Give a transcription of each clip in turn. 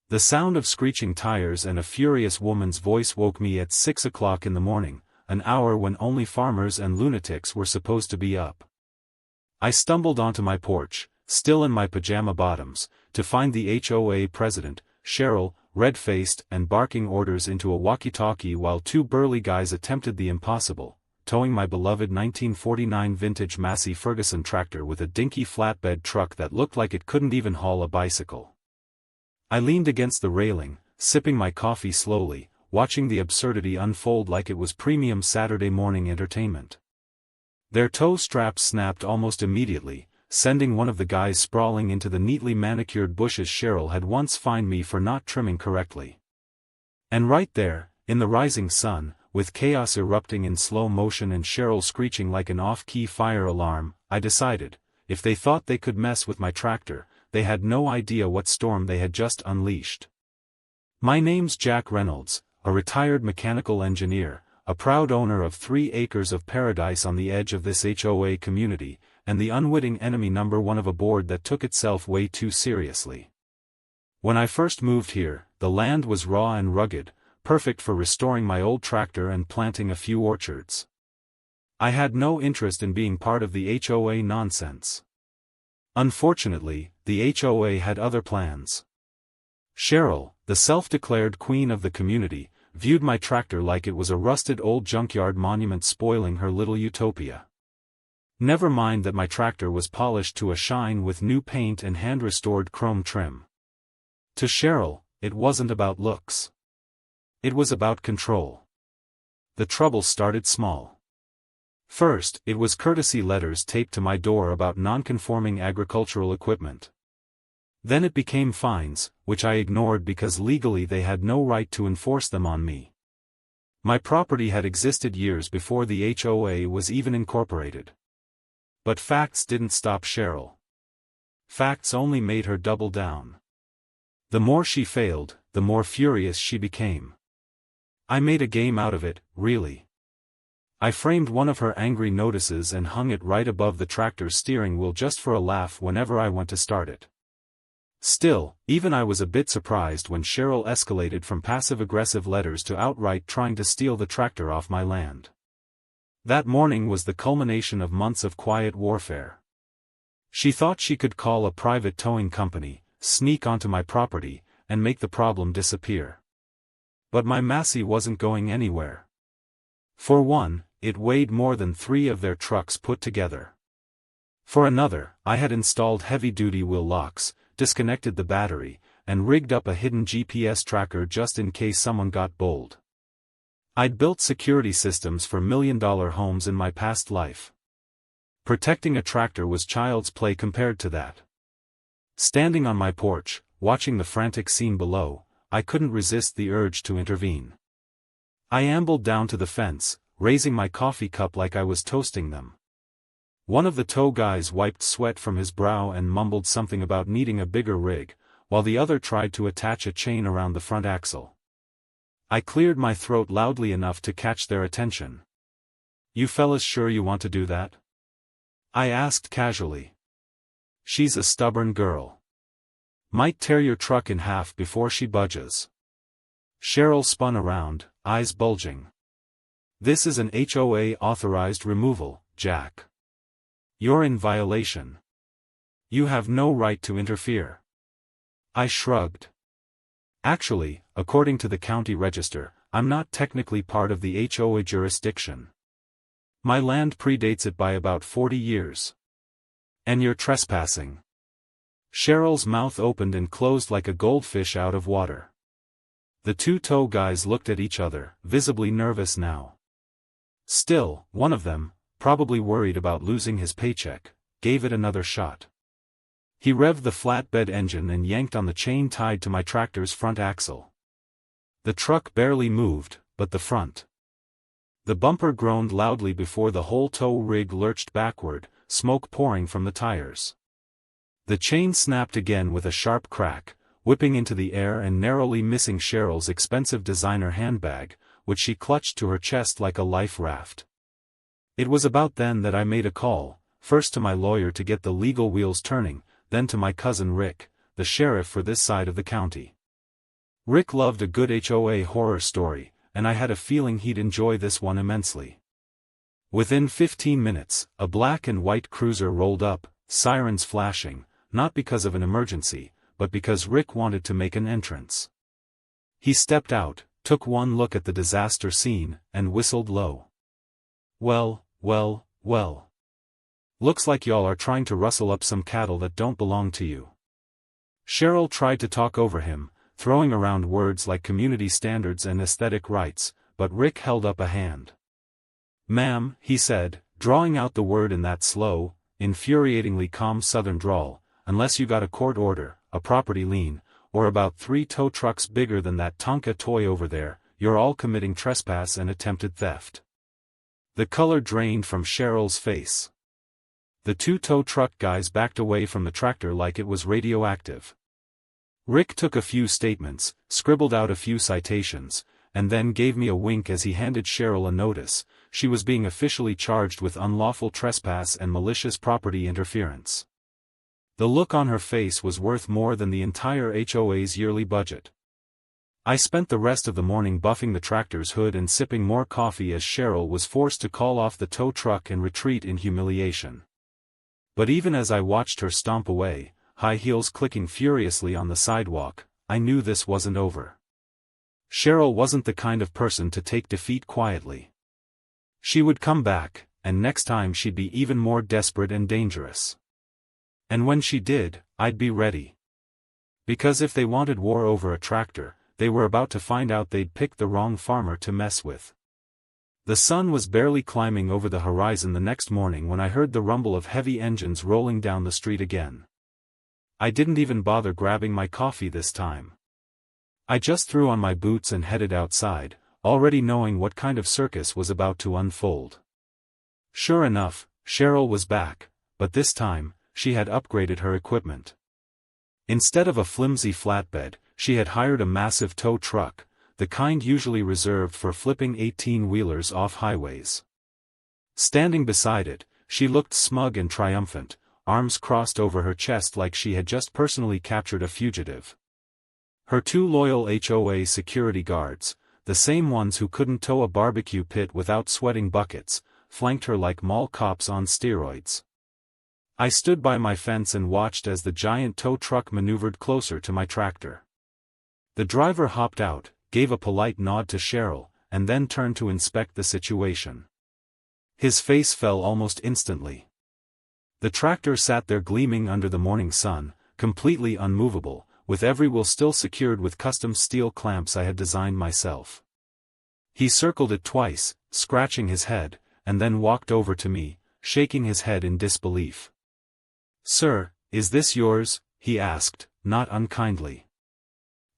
The sound of screeching tires and a furious woman's voice woke me at 6 o'clock in the morning, an hour when only farmers and lunatics were supposed to be up. I stumbled onto my porch, still in my pajama bottoms, to find the HOA president, Cheryl, red-faced and barking orders into a walkie-talkie while two burly guys attempted the impossible, towing my beloved 1949 vintage Massey Ferguson tractor with a dinky flatbed truck that looked like it couldn't even haul a bicycle. I leaned against the railing, sipping my coffee slowly, watching the absurdity unfold like it was premium Saturday morning entertainment. Their tow straps snapped almost immediately, sending one of the guys sprawling into the neatly manicured bushes Cheryl had once fined me for not trimming correctly. And right there, in the rising sun, with chaos erupting in slow motion and Cheryl screeching like an off-key fire alarm, I decided, if they thought they could mess with my tractor, they had no idea what storm they had just unleashed. My name's Jack Reynolds, a retired mechanical engineer, a proud owner of 3 acres of paradise on the edge of this HOA community, and the unwitting enemy number one of a board that took itself way too seriously. When I first moved here, the land was raw and rugged, perfect for restoring my old tractor and planting a few orchards. I had no interest in being part of the HOA nonsense. Unfortunately, the HOA had other plans. Cheryl, the self-declared queen of the community, viewed my tractor like it was a rusted old junkyard monument spoiling her little utopia. Never mind that my tractor was polished to a shine with new paint and hand-restored chrome trim. To Cheryl, it wasn't about looks. It was about control. The trouble started small. First, it was courtesy letters taped to my door about non-conforming agricultural equipment. Then it became fines, which I ignored because legally they had no right to enforce them on me. My property had existed years before the HOA was even incorporated. But facts didn't stop Cheryl. Facts only made her double down. The more she failed, the more furious she became. I made a game out of it, really. I framed one of her angry notices and hung it right above the tractor's steering wheel just for a laugh whenever I went to start it. Still, even I was a bit surprised when Cheryl escalated from passive-aggressive letters to outright trying to steal the tractor off my land. That morning was the culmination of months of quiet warfare. She thought she could call a private towing company, sneak onto my property, and make the problem disappear. But my Massey wasn't going anywhere. For one, it weighed more than 3 of their trucks put together. For another, I had installed heavy-duty wheel locks, disconnected the battery, and rigged up a hidden GPS tracker just in case someone got bold. I'd built security systems for million-dollar homes in my past life. Protecting a tractor was child's play compared to that. Standing on my porch, watching the frantic scene below, I couldn't resist the urge to intervene. I ambled down to the fence, raising my coffee cup like I was toasting them. One of the tow guys wiped sweat from his brow and mumbled something about needing a bigger rig, while the other tried to attach a chain around the front axle. I cleared my throat loudly enough to catch their attention. "You fellas sure you want to do that?" I asked casually. "She's a stubborn girl. Might tear your truck in half before she budges." Cheryl spun around, eyes bulging. "This is an HOA-authorized removal, Jack. You're in violation. You have no right to interfere." I shrugged. "Actually, according to the county register, I'm not technically part of the HOA jurisdiction. My land predates it by about 40 years. And you're trespassing." Cheryl's mouth opened and closed like a goldfish out of water. The two tow guys looked at each other, visibly nervous now. Still, one of them, probably worried about losing his paycheck, gave it another shot. He revved the flatbed engine and yanked on the chain tied to my tractor's front axle. The truck barely moved, but the front. The bumper groaned loudly before the whole tow rig lurched backward, smoke pouring from the tires. The chain snapped again with a sharp crack, whipping into the air and narrowly missing Cheryl's expensive designer handbag, which she clutched to her chest like a life raft. It was about then that I made a call, first to my lawyer to get the legal wheels turning, then to my cousin Rick, the sheriff for this side of the county. Rick loved a good HOA horror story, and I had a feeling he'd enjoy this one immensely. Within 15 minutes, a black and white cruiser rolled up, sirens flashing, not because of an emergency, but because Rick wanted to make an entrance. He stepped out, took one look at the disaster scene, and whistled low. Well, well, well. Looks like y'all are trying to rustle up some cattle that don't belong to you. Cheryl tried to talk over him, throwing around words like community standards and aesthetic rights, but Rick held up a hand. "Ma'am," he said, drawing out the word in that slow, infuriatingly calm southern drawl, "unless you got a court order, a property lien, or about 3 tow trucks bigger than that Tonka toy over there, you're all committing trespass and attempted theft." The color drained from Cheryl's face. The 2 tow truck guys backed away from the tractor like it was radioactive. Rick took a few statements, scribbled out a few citations, and then gave me a wink as he handed Cheryl a notice. She was being officially charged with unlawful trespass and malicious property interference. The look on her face was worth more than the entire HOA's yearly budget. I spent the rest of the morning buffing the tractor's hood and sipping more coffee as Cheryl was forced to call off the tow truck and retreat in humiliation. But even as I watched her stomp away, high heels clicking furiously on the sidewalk, I knew this wasn't over. Cheryl wasn't the kind of person to take defeat quietly. She would come back, and next time she'd be even more desperate and dangerous. And when she did, I'd be ready. Because if they wanted war over a tractor, they were about to find out they'd picked the wrong farmer to mess with. The sun was barely climbing over the horizon the next morning when I heard the rumble of heavy engines rolling down the street again. I didn't even bother grabbing my coffee this time. I just threw on my boots and headed outside, already knowing what kind of circus was about to unfold. Sure enough, Cheryl was back, but this time, she had upgraded her equipment. Instead of a flimsy flatbed, she had hired a massive tow truck, the kind usually reserved for flipping 18-wheelers off highways. Standing beside it, she looked smug and triumphant, arms crossed over her chest like she had just personally captured a fugitive. Her 2 loyal HOA security guards, the same ones who couldn't tow a barbecue pit without sweating buckets, flanked her like mall cops on steroids. I stood by my fence and watched as the giant tow truck maneuvered closer to my tractor. The driver hopped out, gave a polite nod to Cheryl, and then turned to inspect the situation. His face fell almost instantly. The tractor sat there gleaming under the morning sun, completely unmovable, with every wheel still secured with custom steel clamps I had designed myself. He circled it twice, scratching his head, and then walked over to me, shaking his head in disbelief. "Sir, is this yours?" he asked, not unkindly.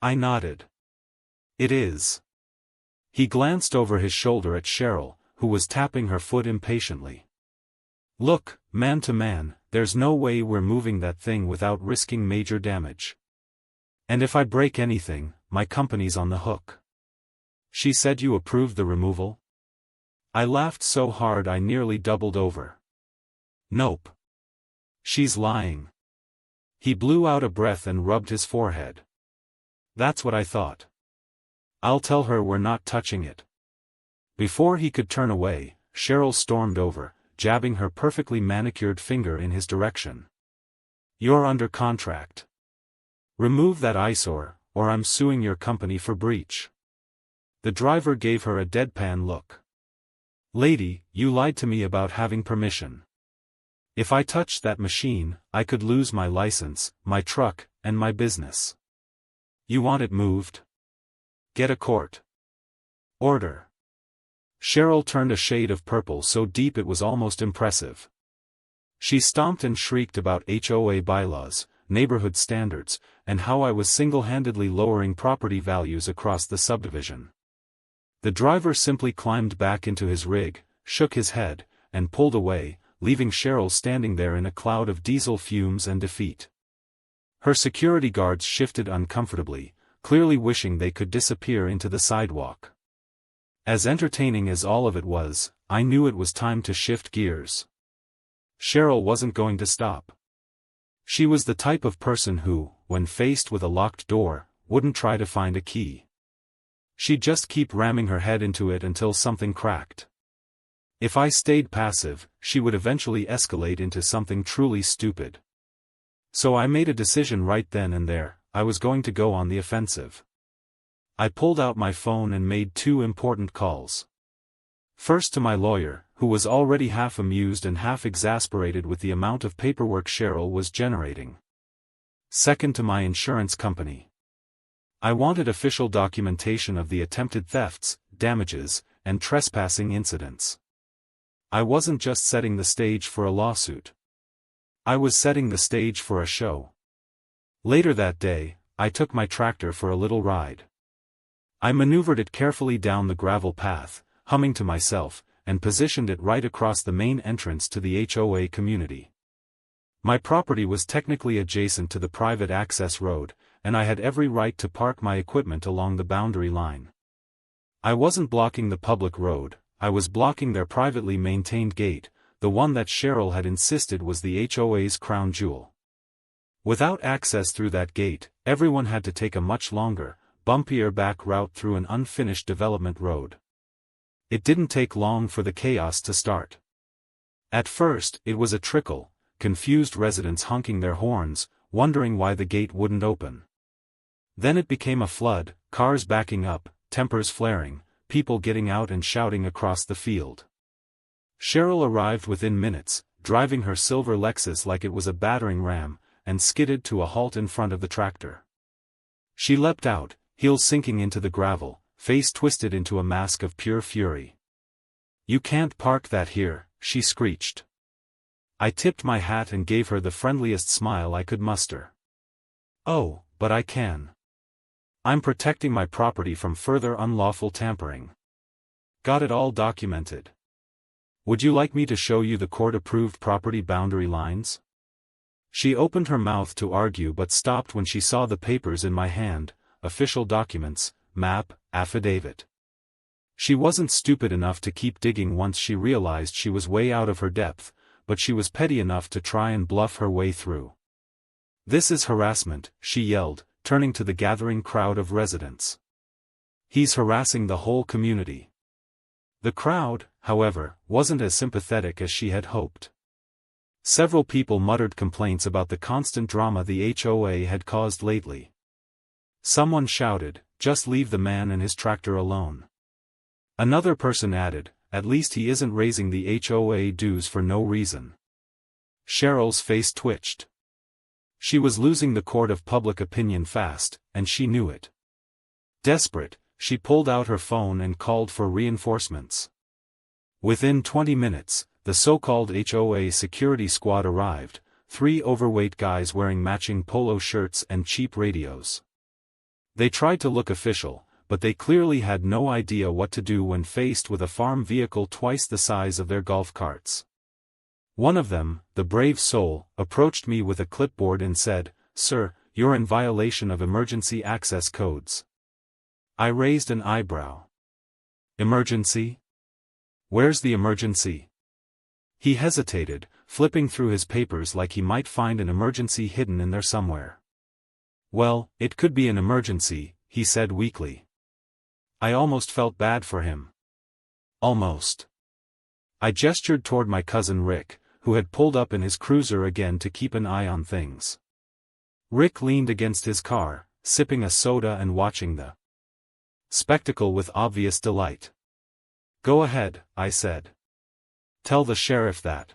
I nodded. "It is." He glanced over his shoulder at Cheryl, who was tapping her foot impatiently. "Look, man to man, there's no way we're moving that thing without risking major damage. And if I break anything, my company's on the hook." "She said you approved the removal?" I laughed so hard I nearly doubled over. "Nope. She's lying." He blew out a breath and rubbed his forehead. "That's what I thought. I'll tell her we're not touching it." Before he could turn away, Cheryl stormed over, jabbing her perfectly manicured finger in his direction. "You're under contract. Remove that eyesore, or I'm suing your company for breach." The driver gave her a deadpan look. "Lady, you lied to me about having permission. If I touched that machine, I could lose my license, my truck, and my business. You want it moved? Get a court order." Cheryl turned a shade of purple so deep it was almost impressive. She stomped and shrieked about HOA bylaws, neighborhood standards, and how I was single-handedly lowering property values across the subdivision. The driver simply climbed back into his rig, shook his head, and pulled away, leaving Cheryl standing there in a cloud of diesel fumes and defeat. Her security guards shifted uncomfortably, clearly wishing they could disappear into the sidewalk. As entertaining as all of it was, I knew it was time to shift gears. Cheryl wasn't going to stop. She was the type of person who, when faced with a locked door, wouldn't try to find a key. She'd just keep ramming her head into it until something cracked. If I stayed passive, she would eventually escalate into something truly stupid. So I made a decision right then and there. I was going to go on the offensive. I pulled out my phone and made 2 important calls. First to my lawyer, who was already half amused and half exasperated with the amount of paperwork Cheryl was generating. Second to my insurance company. I wanted official documentation of the attempted thefts, damages, and trespassing incidents. I wasn't just setting the stage for a lawsuit. I was setting the stage for a show. Later that day, I took my tractor for a little ride. I maneuvered it carefully down the gravel path, humming to myself, and positioned it right across the main entrance to the HOA community. My property was technically adjacent to the private access road, and I had every right to park my equipment along the boundary line. I wasn't blocking the public road, I was blocking their privately maintained gate, the one that Cheryl had insisted was the HOA's crown jewel. Without access through that gate, everyone had to take a much longer, bumpier back route through an unfinished development road. It didn't take long for the chaos to start. At first, it was a trickle, confused residents honking their horns, wondering why the gate wouldn't open. Then it became a flood, cars backing up, tempers flaring, people getting out and shouting across the field. Cheryl arrived within minutes, driving her silver Lexus like it was a battering ram, and skidded to a halt in front of the tractor. She leapt out, heels sinking into the gravel, face twisted into a mask of pure fury. "You can't park that here," she screeched. I tipped my hat and gave her the friendliest smile I could muster. "Oh, but I can. I'm protecting my property from further unlawful tampering. Got it all documented. Would you like me to show you the court-approved property boundary lines?" She opened her mouth to argue but stopped when she saw the papers in my hand, official documents, map, affidavit. She wasn't stupid enough to keep digging once she realized she was way out of her depth, but she was petty enough to try and bluff her way through. "This is harassment," she yelled, turning to the gathering crowd of residents. "He's harassing the whole community." The crowd, however, wasn't as sympathetic as she had hoped. Several people muttered complaints about the constant drama the HOA had caused lately. Someone shouted, "Just leave the man and his tractor alone." Another person added, "At least he isn't raising the HOA dues for no reason." Cheryl's face twitched. She was losing the court of public opinion fast, and she knew it. Desperate, she pulled out her phone and called for reinforcements. Within 20 minutes, the so-called HOA security squad arrived, 3 overweight guys wearing matching polo shirts and cheap radios. They tried to look official, but they clearly had no idea what to do when faced with a farm vehicle twice the size of their golf carts. One of them, the brave soul, approached me with a clipboard and said, "Sir, you're in violation of emergency access codes." I raised an eyebrow. "Emergency? Where's the emergency?" He hesitated, flipping through his papers like he might find an emergency hidden in there somewhere. "Well, it could be an emergency," he said weakly. I almost felt bad for him. Almost. I gestured toward my cousin Rick, who had pulled up in his cruiser again to keep an eye on things. Rick leaned against his car, sipping a soda and watching the spectacle with obvious delight. "Go ahead," I said. "Tell the sheriff that."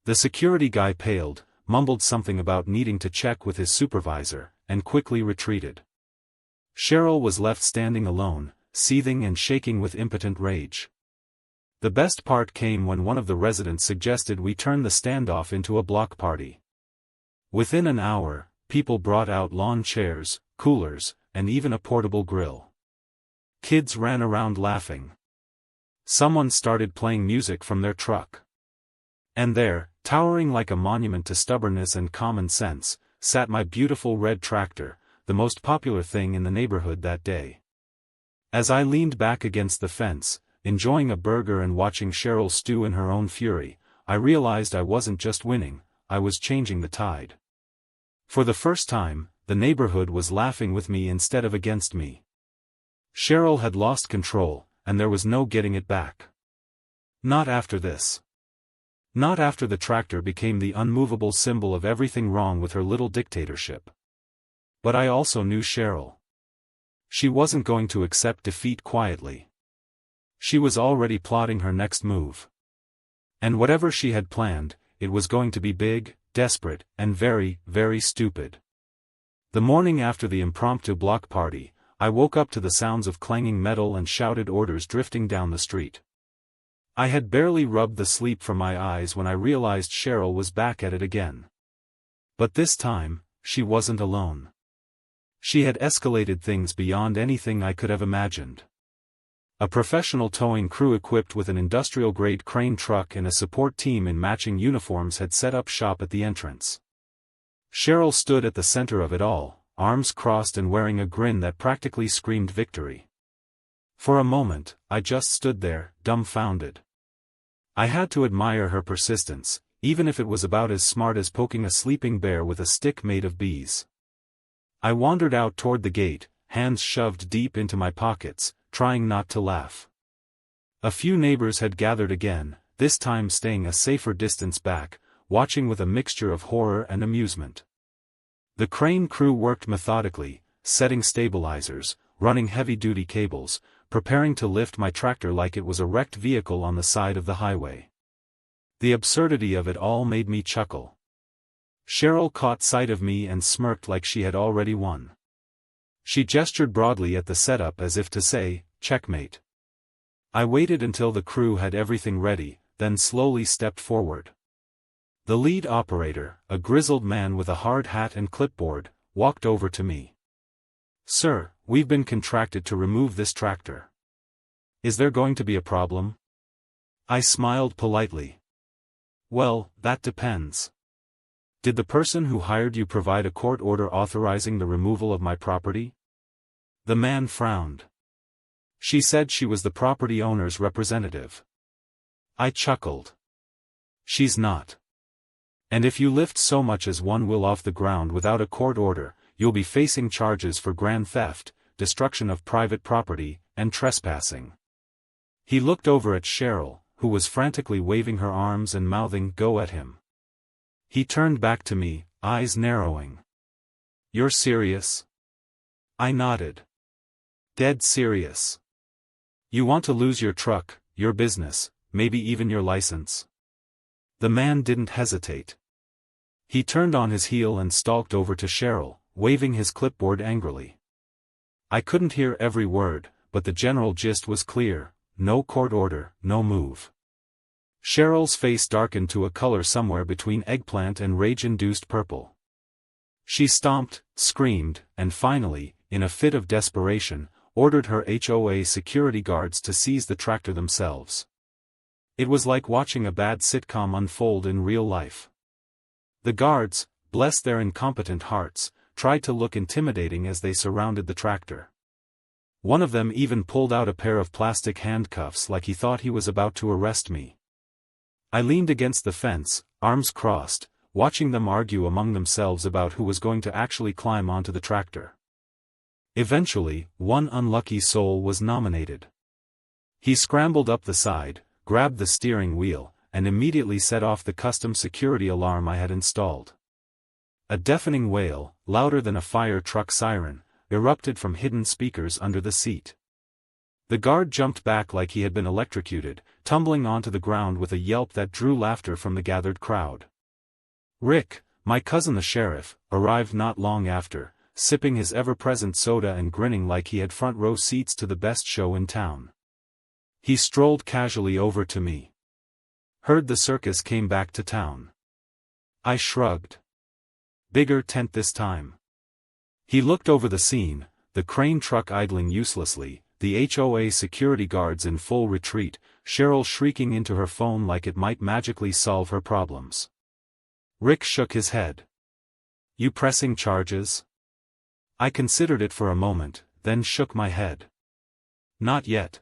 The security guy paled, mumbled something about needing to check with his supervisor, and quickly retreated. Cheryl was left standing alone, seething and shaking with impotent rage. The best part came when one of the residents suggested we turn the standoff into a block party. Within an hour, people brought out lawn chairs, coolers, and even a portable grill. Kids ran around laughing. Someone started playing music from their truck. And there, towering like a monument to stubbornness and common sense, sat my beautiful red tractor, the most popular thing in the neighborhood that day. As I leaned back against the fence, enjoying a burger and watching Cheryl stew in her own fury, I realized I wasn't just winning, I was changing the tide. For the first time, the neighborhood was laughing with me instead of against me. Cheryl had lost control, and there was no getting it back. Not after this. Not after the tractor became the unmovable symbol of everything wrong with her little dictatorship. But I also knew Cheryl. She wasn't going to accept defeat quietly. She was already plotting her next move. And whatever she had planned, it was going to be big, desperate, and very, very stupid. The morning after the impromptu block party, I woke up to the sounds of clanging metal and shouted orders drifting down the street. I had barely rubbed the sleep from my eyes when I realized Cheryl was back at it again. But this time, she wasn't alone. She had escalated things beyond anything I could have imagined. A professional towing crew equipped with an industrial-grade crane truck and a support team in matching uniforms had set up shop at the entrance. Cheryl stood at the center of it all, arms crossed and wearing a grin that practically screamed victory. For a moment, I just stood there, dumbfounded. I had to admire her persistence, even if it was about as smart as poking a sleeping bear with a stick made of bees. I wandered out toward the gate, hands shoved deep into my pockets, trying not to laugh. A few neighbors had gathered again, this time staying a safer distance back, watching with a mixture of horror and amusement. The crane crew worked methodically, setting stabilizers, running heavy-duty cables, preparing to lift my tractor like it was a wrecked vehicle on the side of the highway. The absurdity of it all made me chuckle. Cheryl caught sight of me and smirked like she had already won. She gestured broadly at the setup as if to say, "Checkmate." I waited until the crew had everything ready, then slowly stepped forward. The lead operator, a grizzled man with a hard hat and clipboard, walked over to me. "Sir, we've been contracted to remove this tractor. Is there going to be a problem?" I smiled politely. "Well, that depends. Did the person who hired you provide a court order authorizing the removal of my property?" The man frowned. "She said she was the property owner's representative." I chuckled. "She's not. And if you lift so much as one wheel off the ground without a court order, you'll be facing charges for grand theft, destruction of private property, and trespassing." He looked over at Cheryl, who was frantically waving her arms and mouthing "Go" at him. He turned back to me, eyes narrowing. "You're serious?" I nodded. "Dead serious. You want to lose your truck, your business, maybe even your license?" The man didn't hesitate. He turned on his heel and stalked over to Cheryl, waving his clipboard angrily. I couldn't hear every word, but the general gist was clear: no court order, no move. Cheryl's face darkened to a color somewhere between eggplant and rage-induced purple. She stomped, screamed, and finally, in a fit of desperation, ordered her HOA security guards to seize the tractor themselves. It was like watching a bad sitcom unfold in real life. The guards, bless their incompetent hearts, tried to look intimidating as they surrounded the tractor. One of them even pulled out a pair of plastic handcuffs like he thought he was about to arrest me. I leaned against the fence, arms crossed, watching them argue among themselves about who was going to actually climb onto the tractor. Eventually, one unlucky soul was nominated. He scrambled up the side, grabbed the steering wheel, and immediately set off the custom security alarm I had installed. A deafening wail, louder than a fire truck siren, erupted from hidden speakers under the seat. The guard jumped back like he had been electrocuted, tumbling onto the ground with a yelp that drew laughter from the gathered crowd. Rick, my cousin the sheriff, arrived not long after, sipping his ever-present soda and grinning like he had front-row seats to the best show in town. He strolled casually over to me. "Heard the circus came back to town." I shrugged. "Bigger tent this time." He looked over the scene, the crane truck idling uselessly, the HOA security guards in full retreat, Cheryl shrieking into her phone like it might magically solve her problems. Rick shook his head. "You pressing charges?" I considered it for a moment, then shook my head. "Not yet.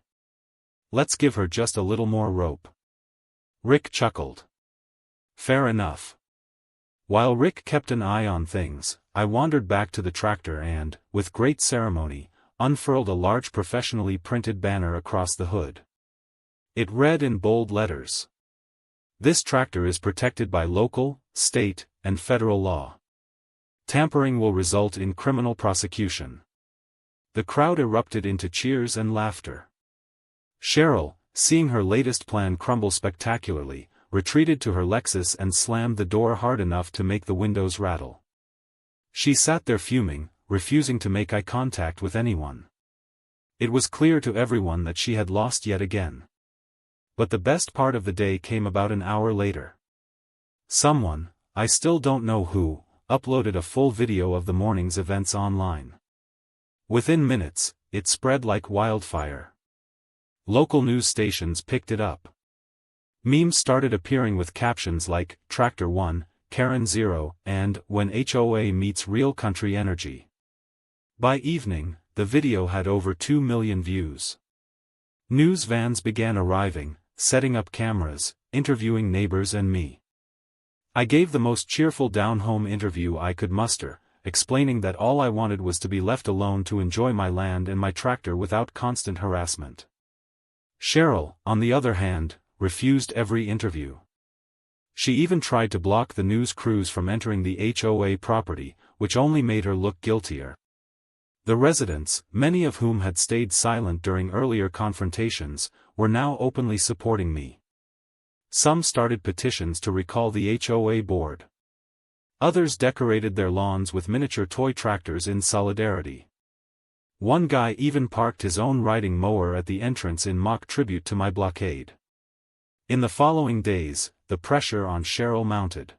Let's give her just a little more rope." Rick chuckled. Fair enough. While Rick kept an eye on things, I wandered back to the tractor and, with great ceremony, unfurled a large professionally printed banner across the hood. It read in bold letters: "This tractor is protected by local, state, and federal law. Tampering will result in criminal prosecution." The crowd erupted into cheers and laughter. Cheryl, seeing her latest plan crumble spectacularly, retreated to her Lexus and slammed the door hard enough to make the windows rattle. She sat there fuming, refusing to make eye contact with anyone. It was clear to everyone that she had lost yet again. But the best part of the day came about an hour later. Someone, I still don't know who, uploaded a full video of the morning's events online. Within minutes, it spread like wildfire. Local news stations picked it up. Memes started appearing with captions like, "Tractor 1, Karen 0, and, "When HOA meets real country energy." By evening, the video had over 2 million views. News vans began arriving, setting up cameras, interviewing neighbors and me. I gave the most cheerful down-home interview I could muster, explaining that all I wanted was to be left alone to enjoy my land and my tractor without constant harassment. Cheryl, on the other hand, refused every interview. She even tried to block the news crews from entering the HOA property, which only made her look guiltier. The residents, many of whom had stayed silent during earlier confrontations, were now openly supporting me. Some started petitions to recall the HOA board. Others decorated their lawns with miniature toy tractors in solidarity. One guy even parked his own riding mower at the entrance in mock tribute to my blockade. In the following days, the pressure on Cheryl mounted.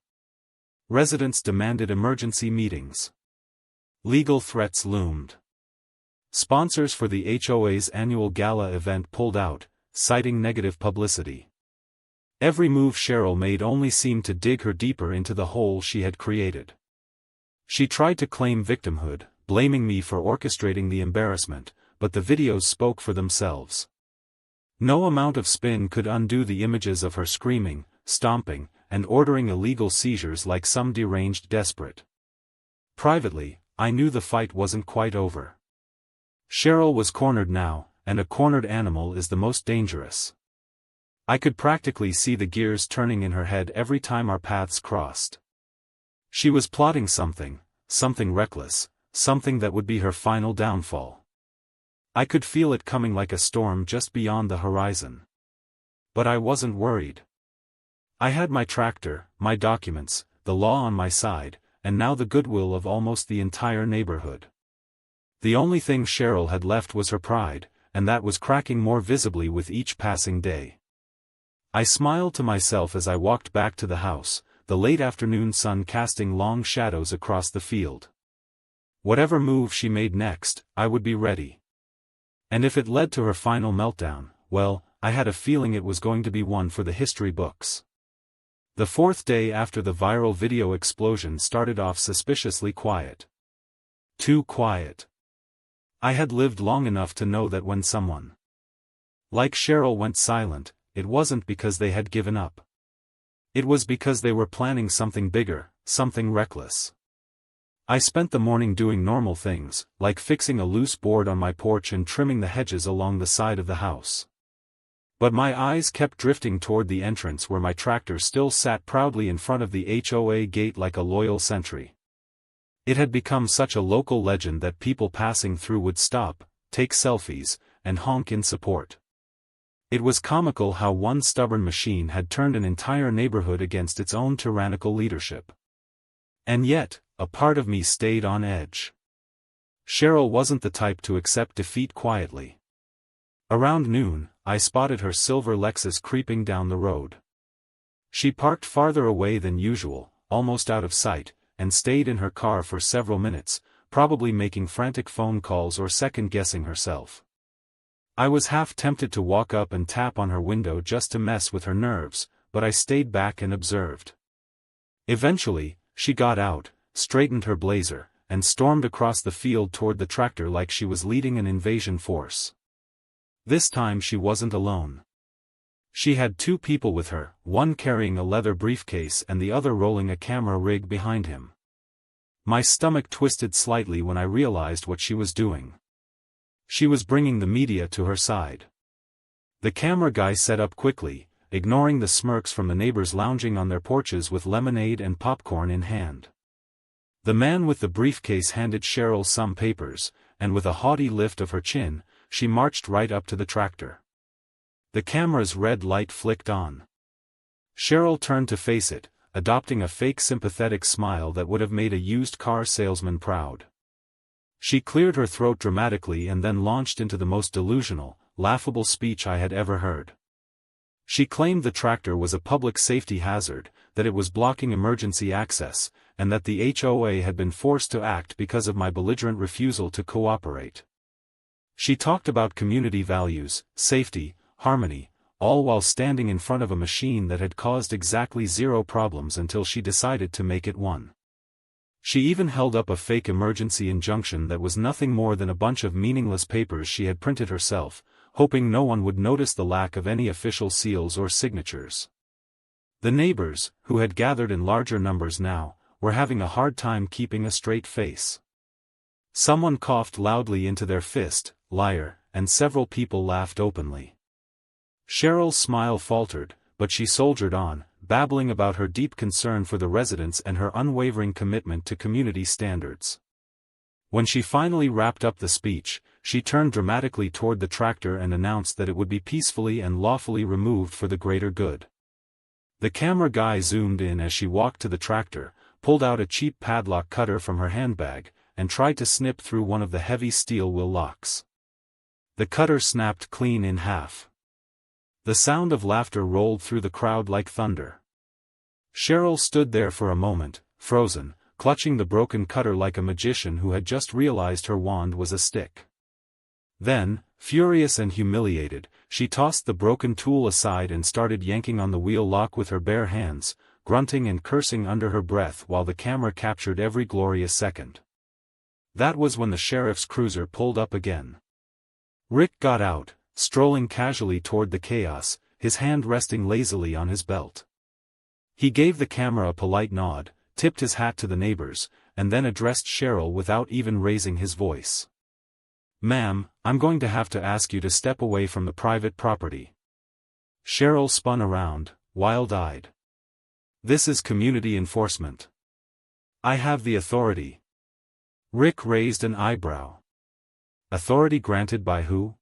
Residents demanded emergency meetings. Legal threats loomed. Sponsors for the HOA's annual gala event pulled out, citing negative publicity. Every move Cheryl made only seemed to dig her deeper into the hole she had created. She tried to claim victimhood, blaming me for orchestrating the embarrassment, but the videos spoke for themselves. No amount of spin could undo the images of her screaming, stomping, and ordering illegal seizures like some deranged desperate. Privately, I knew the fight wasn't quite over. Cheryl was cornered now, and a cornered animal is the most dangerous. I could practically see the gears turning in her head every time our paths crossed. She was plotting something reckless, something that would be her final downfall. I could feel it coming like a storm just beyond the horizon. But I wasn't worried. I had my tractor, my documents, the law on my side, and now the goodwill of almost the entire neighborhood. The only thing Cheryl had left was her pride, and that was cracking more visibly with each passing day. I smiled to myself as I walked back to the house, the late afternoon sun casting long shadows across the field. Whatever move she made next, I would be ready. And if it led to her final meltdown, well, I had a feeling it was going to be one for the history books. The fourth day after the viral video explosion started off suspiciously quiet. Too quiet. I had lived long enough to know that when someone like Cheryl went silent, it wasn't because they had given up. It was because they were planning something bigger, something reckless. I spent the morning doing normal things, like fixing a loose board on my porch and trimming the hedges along the side of the house. But my eyes kept drifting toward the entrance where my tractor still sat proudly in front of the HOA gate like a loyal sentry. It had become such a local legend that people passing through would stop, take selfies, and honk in support. It was comical how one stubborn machine had turned an entire neighborhood against its own tyrannical leadership. And yet, a part of me stayed on edge. Cheryl wasn't the type to accept defeat quietly. Around noon, I spotted her silver Lexus creeping down the road. She parked farther away than usual, almost out of sight, and stayed in her car for several minutes, probably making frantic phone calls or second-guessing herself. I was half tempted to walk up and tap on her window just to mess with her nerves, but I stayed back and observed. Eventually, she got out, straightened her blazer, and stormed across the field toward the tractor like she was leading an invasion force. This time she wasn't alone. She had two people with her, one carrying a leather briefcase and the other rolling a camera rig behind him. My stomach twisted slightly when I realized what she was doing. She was bringing the media to her side. The camera guy set up quickly, ignoring the smirks from the neighbors lounging on their porches with lemonade and popcorn in hand. The man with the briefcase handed Cheryl some papers, and with a haughty lift of her chin, she marched right up to the tractor. The camera's red light flicked on. Cheryl turned to face it, adopting a fake sympathetic smile that would have made a used car salesman proud. She cleared her throat dramatically and then launched into the most delusional, laughable speech I had ever heard. She claimed the tractor was a public safety hazard, that it was blocking emergency access, and that the HOA had been forced to act because of my belligerent refusal to cooperate. She talked about community values, safety, harmony, all while standing in front of a machine that had caused exactly 0 problems until she decided to make it one. She even held up a fake emergency injunction that was nothing more than a bunch of meaningless papers she had printed herself, hoping no one would notice the lack of any official seals or signatures. The neighbors, who had gathered in larger numbers now, were having a hard time keeping a straight face. Someone coughed loudly into their fist, liar, and several people laughed openly. Cheryl's smile faltered, but she soldiered on, babbling about her deep concern for the residents and her unwavering commitment to community standards. When she finally wrapped up the speech, she turned dramatically toward the tractor and announced that it would be peacefully and lawfully removed for the greater good. The camera guy zoomed in as she walked to the tractor, pulled out a cheap padlock cutter from her handbag, and tried to snip through one of the heavy steel wheel locks. The cutter snapped clean in half. The sound of laughter rolled through the crowd like thunder. Cheryl stood there for a moment, frozen, clutching the broken cutter like a magician who had just realized her wand was a stick. Then, furious and humiliated, she tossed the broken tool aside and started yanking on the wheel lock with her bare hands, grunting and cursing under her breath while the camera captured every glorious second. That was when the sheriff's cruiser pulled up again. Rick got out, strolling casually toward the chaos, his hand resting lazily on his belt. He gave the camera a polite nod, tipped his hat to the neighbors, and then addressed Cheryl without even raising his voice. "Ma'am, I'm going to have to ask you to step away from the private property." Cheryl spun around, wild-eyed. "This is community enforcement. I have the authority." Rick raised an eyebrow. "Authority granted by who?"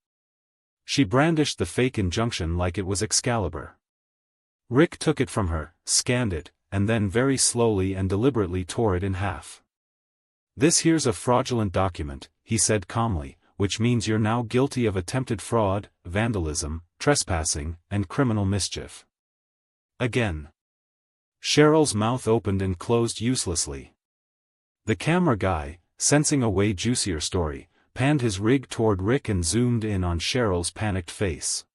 She brandished the fake injunction like it was Excalibur. Rick took it from her, scanned it, and then very slowly and deliberately tore it in half. "This here's a fraudulent document," he said calmly, "which means you're now guilty of attempted fraud, vandalism, trespassing, and criminal mischief." Again. Cheryl's mouth opened and closed uselessly. The camera guy, sensing a way juicier story, panned his rig toward Rick and zoomed in on Cheryl's panicked face.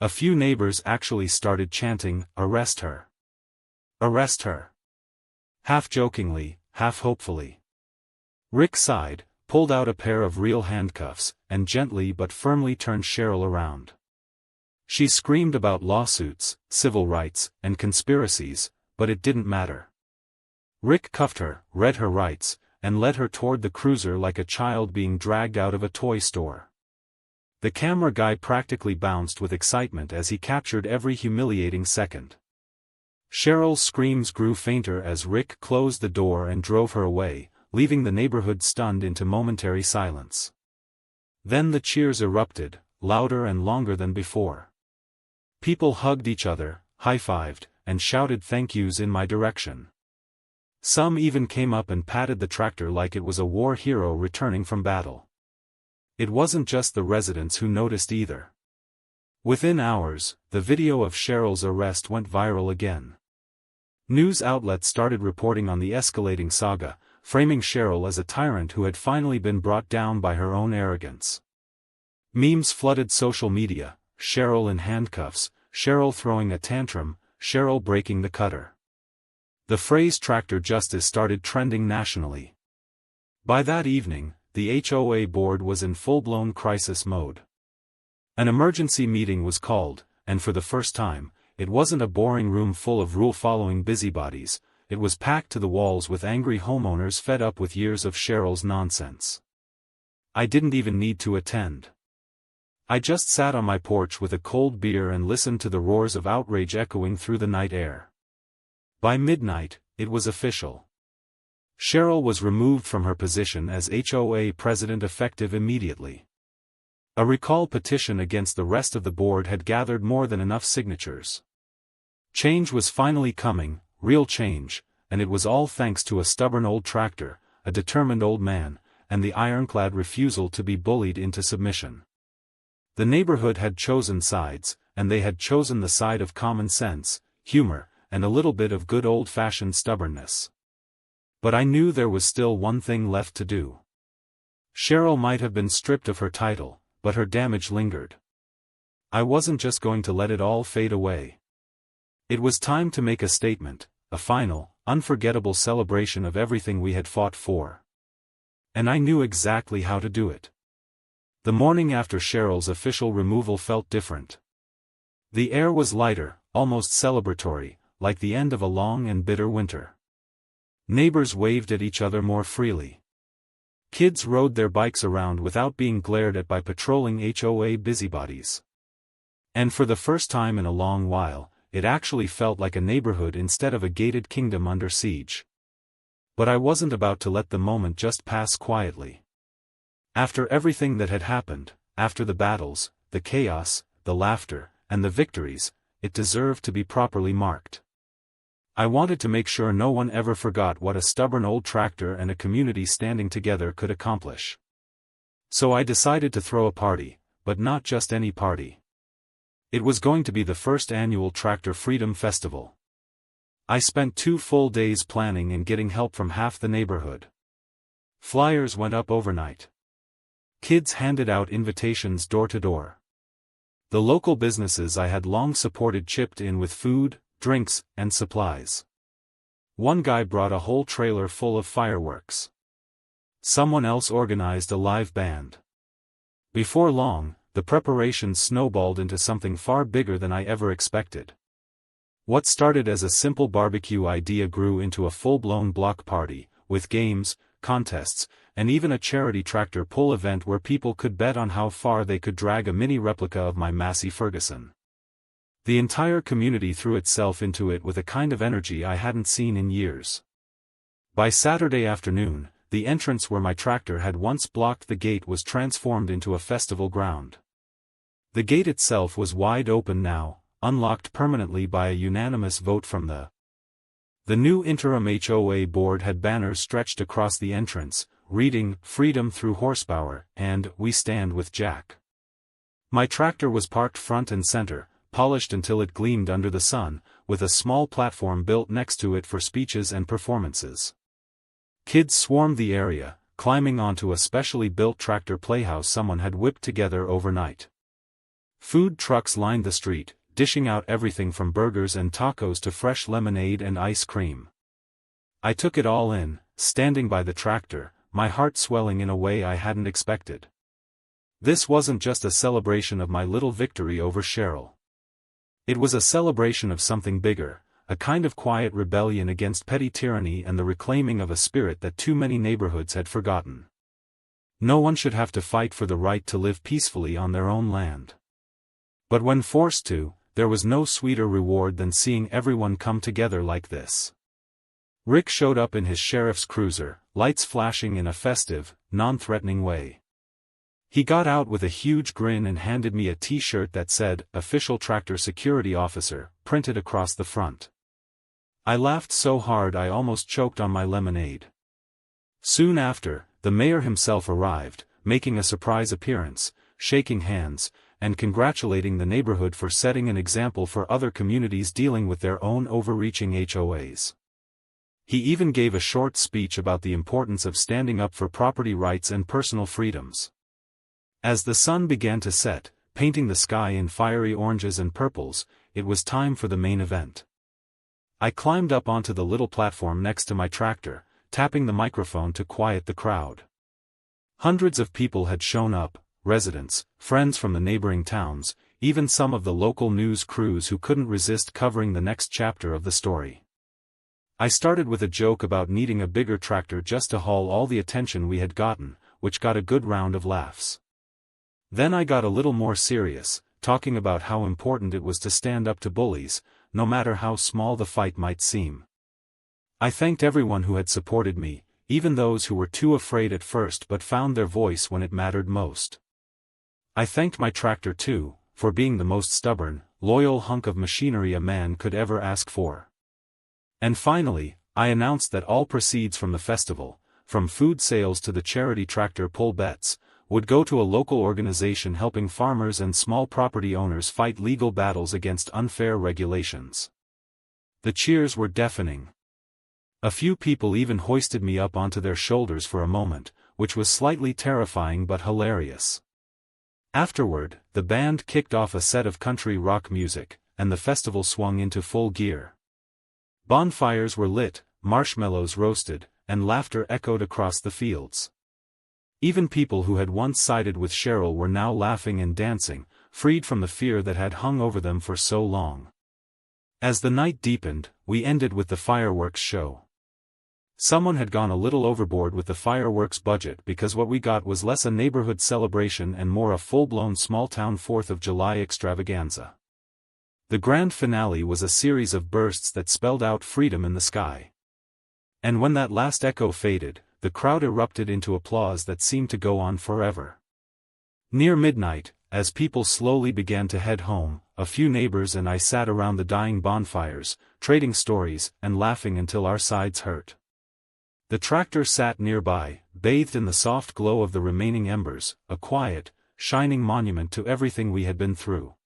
A few neighbors actually started chanting, "Arrest her! Arrest her!" Half jokingly, half hopefully. Rick sighed, pulled out a pair of real handcuffs, and gently but firmly turned Cheryl around. She screamed about lawsuits, civil rights, and conspiracies, but it didn't matter. Rick cuffed her, read her rights, and led her toward the cruiser like a child being dragged out of a toy store. The camera guy practically bounced with excitement as he captured every humiliating second. Cheryl's screams grew fainter as Rick closed the door and drove her away, leaving the neighborhood stunned into momentary silence. Then the cheers erupted, louder and longer than before. People hugged each other, high-fived, and shouted thank yous in my direction. Some even came up and patted the tractor like it was a war hero returning from battle. It wasn't just the residents who noticed either. Within hours, the video of Cheryl's arrest went viral again. News outlets started reporting on the escalating saga, framing Cheryl as a tyrant who had finally been brought down by her own arrogance. Memes flooded social media: Cheryl in handcuffs, Cheryl throwing a tantrum, Cheryl breaking the cutter. The phrase tractor justice started trending nationally. By that evening, the HOA board was in full-blown crisis mode. An emergency meeting was called, and for the first time, it wasn't a boring room full of rule-following busybodies. it was packed to the walls with angry homeowners fed up with years of Cheryl's nonsense. I didn't even need to attend. I just sat on my porch with a cold beer and listened to the roars of outrage echoing through the night air. By midnight, it was official. Cheryl was removed from her position as HOA president effective immediately. A recall petition against the rest of the board had gathered more than enough signatures. Change was finally coming, real change, and it was all thanks to a stubborn old tractor, a determined old man, and the ironclad refusal to be bullied into submission. The neighborhood had chosen sides, and they had chosen the side of common sense, humor, and a little bit of good old-fashioned stubbornness. But I knew there was still one thing left to do. Cheryl might have been stripped of her title, but her damage lingered. I wasn't just going to let it all fade away. It was time to make a statement, a final, unforgettable celebration of everything we had fought for. And I knew exactly how to do it. The morning after Cheryl's official removal felt different. The air was lighter, almost celebratory, like the end of a long and bitter winter. Neighbors waved at each other more freely. Kids rode their bikes around without being glared at by patrolling HOA busybodies. And for the first time in a long while, it actually felt like a neighborhood instead of a gated kingdom under siege. But I wasn't about to let the moment just pass quietly. After everything that had happened, after the battles, the chaos, the laughter, and the victories, it deserved to be properly marked. I wanted to make sure no one ever forgot what a stubborn old tractor and a community standing together could accomplish. So I decided to throw a party, but not just any party. It was going to be the first annual Tractor Freedom Festival. I spent 2 full days planning and getting help from half the neighborhood. Flyers went up overnight. Kids handed out invitations door to door. The local businesses I had long supported chipped in with food, drinks, and supplies. One guy brought a whole trailer full of fireworks. Someone else organized a live band. Before long, the preparations snowballed into something far bigger than I ever expected. What started as a simple barbecue idea grew into a full-blown block party, with games, contests, and even a charity tractor pull event where people could bet on how far they could drag a mini replica of my Massey Ferguson. The entire community threw itself into it with a kind of energy I hadn't seen in years. By Saturday afternoon, the entrance where my tractor had once blocked the gate was transformed into a festival ground. The gate itself was wide open now, unlocked permanently by a unanimous vote from the new interim HOA board had banners stretched across the entrance, reading, "Freedom through horsepower," and "We stand with Jack." My tractor was parked front and center, polished until it gleamed under the sun, with a small platform built next to it for speeches and performances. Kids swarmed the area, climbing onto a specially built tractor playhouse someone had whipped together overnight. Food trucks lined the street, dishing out everything from burgers and tacos to fresh lemonade and ice cream. I took it all in, standing by the tractor, my heart swelling in a way I hadn't expected. This wasn't just a celebration of my little victory over Cheryl. It was a celebration of something bigger, a kind of quiet rebellion against petty tyranny and the reclaiming of a spirit that too many neighborhoods had forgotten. No one should have to fight for the right to live peacefully on their own land. But when forced to, there was no sweeter reward than seeing everyone come together like this. Rick showed up in his sheriff's cruiser, lights flashing in a festive, non-threatening way. He got out with a huge grin and handed me a t-shirt that said, "Official Tractor Security Officer," printed across the front. I laughed so hard I almost choked on my lemonade. Soon after, the mayor himself arrived, making a surprise appearance, shaking hands, and congratulating the neighborhood for setting an example for other communities dealing with their own overreaching HOAs. He even gave a short speech about the importance of standing up for property rights and personal freedoms. As the sun began to set, painting the sky in fiery oranges and purples, it was time for the main event. I climbed up onto the little platform next to my tractor, tapping the microphone to quiet the crowd. Hundreds of people had shown up, residents, friends from the neighboring towns, even some of the local news crews who couldn't resist covering the next chapter of the story. I started with a joke about needing a bigger tractor just to haul all the attention we had gotten, which got a good round of laughs. Then I got a little more serious, talking about how important it was to stand up to bullies, no matter how small the fight might seem. I thanked everyone who had supported me, even those who were too afraid at first but found their voice when it mattered most. I thanked my tractor too, for being the most stubborn, loyal hunk of machinery a man could ever ask for. And finally, I announced that all proceeds from the festival, from food sales to the charity tractor pull bets, would go to a local organization helping farmers and small property owners fight legal battles against unfair regulations. The cheers were deafening. A few people even hoisted me up onto their shoulders for a moment, which was slightly terrifying but hilarious. Afterward, the band kicked off a set of country rock music, and the festival swung into full gear. Bonfires were lit, marshmallows roasted, and laughter echoed across the fields. Even people who had once sided with Cheryl were now laughing and dancing, freed from the fear that had hung over them for so long. As the night deepened, we ended with the fireworks show. Someone had gone a little overboard with the fireworks budget because what we got was less a neighborhood celebration and more a full-blown small-town 4th of July extravaganza. The grand finale was a series of bursts that spelled out freedom in the sky. And when that last echo faded, the crowd erupted into applause that seemed to go on forever. Near midnight, as people slowly began to head home, a few neighbors and I sat around the dying bonfires, trading stories and laughing until our sides hurt. The tractor sat nearby, bathed in the soft glow of the remaining embers, a quiet, shining monument to everything we had been through.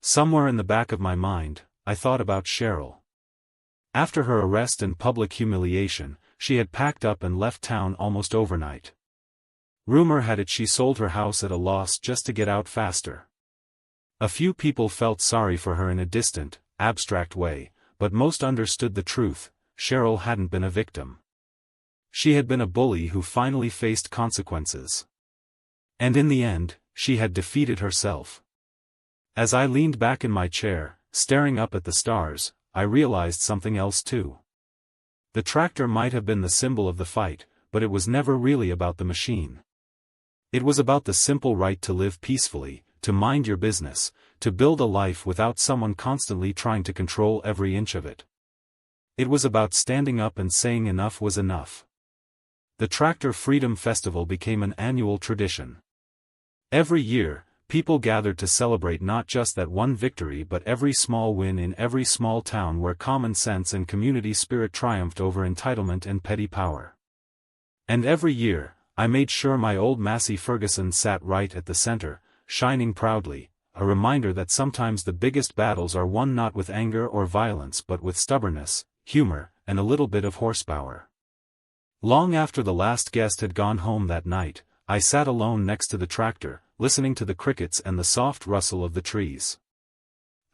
Somewhere in the back of my mind, I thought about Cheryl. After her arrest and public humiliation, she had packed up and left town almost overnight. Rumor had it she sold her house at a loss just to get out faster. A few people felt sorry for her in a distant, abstract way, but most understood the truth: Cheryl hadn't been a victim. She had been a bully who finally faced consequences. And in the end, she had defeated herself. As I leaned back in my chair, staring up at the stars, I realized something else too. The tractor might have been the symbol of the fight, but it was never really about the machine. It was about the simple right to live peacefully, to mind your business, to build a life without someone constantly trying to control every inch of it. It was about standing up and saying enough was enough. The Tractor Freedom Festival became an annual tradition. Every year, people gathered to celebrate not just that one victory but every small win in every small town where common sense and community spirit triumphed over entitlement and petty power. And every year, I made sure my old Massey Ferguson sat right at the center, shining proudly, a reminder that sometimes the biggest battles are won not with anger or violence but with stubbornness, humor, and a little bit of horsepower. Long after the last guest had gone home that night, I sat alone next to the tractor, listening to the crickets and the soft rustle of the trees.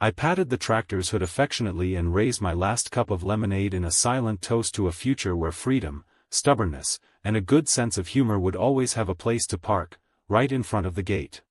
I patted the tractor's hood affectionately and raised my last cup of lemonade in a silent toast to a future where freedom, stubbornness, and a good sense of humor would always have a place to park, right in front of the gate.